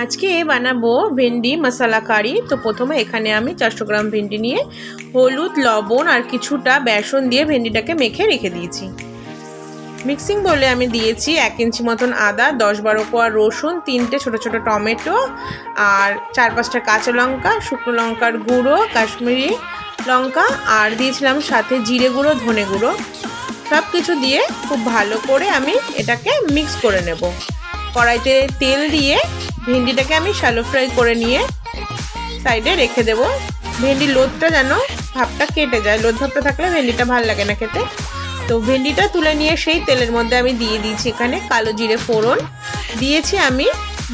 আজকে বানাবো ভেন্ডি মশলা কারি। তো প্রথমে এখানে আমি 400 গ্রাম ভেন্ডি নিয়ে হলুদ, লবণ আর কিছুটা বেসন দিয়ে ভেন্ডিটাকে মেখে রেখে দিয়েছি। মিক্সিং বলে আমি দিয়েছি 1 ইঞ্চি মতন আদা, 10-12 কোয়া রসুন, 3টে ছোটো ছোটো টমেটো আর 4-5টা কাঁচা লঙ্কা, শুকনো লঙ্কার গুঁড়ো, কাশ্মীরি লঙ্কা আর দিয়েছিলাম সাথে জিরে গুঁড়ো, ধনে গুঁড়ো। সব কিছু দিয়ে খুব ভালো করে আমি এটাকে মিক্স করে নেব। কড়াইতে তেল দিয়ে ভেন্ডিটাকে আমি শ্যালো ফ্রাই করে নিয়ে সাইডে রেখে দেব। ভেন্ডির লোদটা যেন ভাবটা কেটে যায়, লোদ ভাবটা থাকলে ভেন্ডিটা ভালো লাগে না খেতে। তো ভেন্ডিটা তুলে নিয়ে সেই তেলের মধ্যে আমি দিয়ে দিয়েছি এখানে কালো জিরে ফোড়ন, দিয়েছি আমি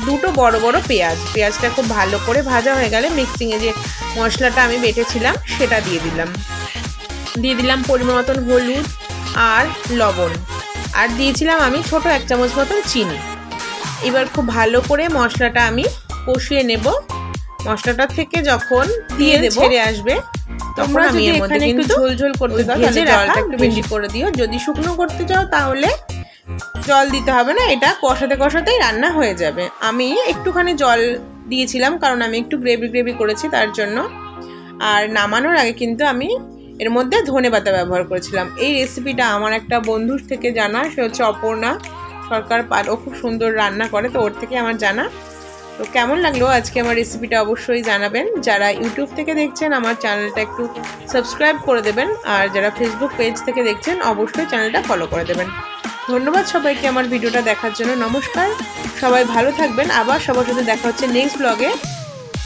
2টো বড় বড় পেঁয়াজ। পেঁয়াজটা খুব ভালো করে ভাজা হয়ে গেলে মিক্সিংয়ে যে মশলাটা আমি বেটেছিলাম সেটা দিয়ে দিলাম পরিমাণ মতন হলুদ আর লবণ, আর দিয়েছিলাম আমি ছোট 1 চামচ মতন চিনি। এবার খুব ভালো করে মশলাটা আমি কষিয়ে নেব। মশলাটা থেকে যখন দিয়ে দেব ছেড়ে আসবে তখন আমি এর মধ্যে একটু ঝোল করতে দাও, তাহলে জলটা একটু বেশি করে দিও। যদি শুকনো করতে চাও তাহলে জল দিতে হবে না, এটা কষাতে কষাতেই রান্না হয়ে যাবে। আমি একটুখানি জল দিয়েছিলাম কারণ আমি একটু গ্রেভি করেছি তার জন্য। আর নামানোর আগে কিন্তু আমি এর মধ্যে ধনেপাতা ব্যবহার করেছিলাম। এই রেসিপিটা আমার একটা বন্ধুর থেকে জানা, সে হচ্ছে অপর্ণা সরকার পাল। ও খুব সুন্দর রান্না করে, তো ওর থেকে আমার জানা। তো কেমন লাগলো আজকে আমার রেসিপিটা অবশ্যই জানাবেন। যারা ইউটিউব থেকে দেখছেন আমার চ্যানেলটা একটু সাবস্ক্রাইব করে দেবেন, আর যারা ফেসবুক পেজ থেকে দেখছেন অবশ্যই চ্যানেলটা ফলো করে দেবেন। ধন্যবাদ সবাইকে আমার ভিডিওটা দেখার জন্য। নমস্কার, সবাই ভালো থাকবেন। আবার সবার সাথে দেখা হচ্ছে নেক্সট ব্লগে।